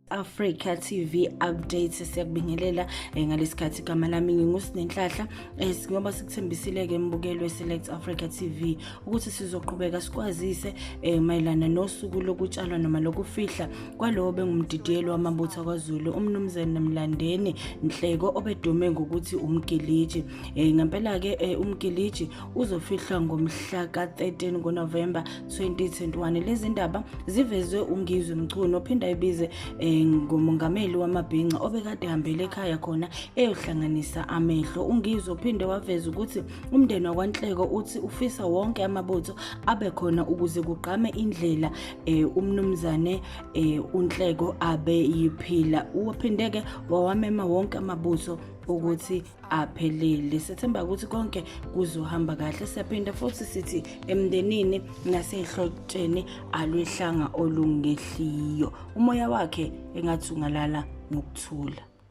Africa TV updates siyakubingelela ngalesikhathi igama lami nginguSinenhlahla ngoba sikuthembisile ke mbukelo weSelect Africa TV ukuthi sizoqhubeka sikwazise mayelana nosuku lokutshalwa noma lokufihla kwalowo bengumdidiyelo wamabutho kwaZulu umnumzane Mlandeni Nhleko obedume ngokuthi umgiliji. Ngempela ke umgiliji uzofihlwa ngomhla ka-13 ngoNovember 2021. Lezi ndaba zivezwe uNgizwe Mchunu ophinda ibize ngumongameli wamabhinqa obekade hambele ekhaya khona eyohlanganisa amehlo. uNgizwe uphinde waveza ukuthi umndeni wakwaNhleko uthi ufisa wonke amabutho abe khona ukuze kuqhame indlela umnumzane uNhleko abe yiphila. Uphinde ke wawamema wonke amabutho ukuthi aphelele. Sethemba ukuthi konke kuzohamba kahle. Siyaphinda futhi sithi emndenini nasehlotsheni alwehlanga olungehliyo. Umoya wakhe engathi ungalala ngokuthula.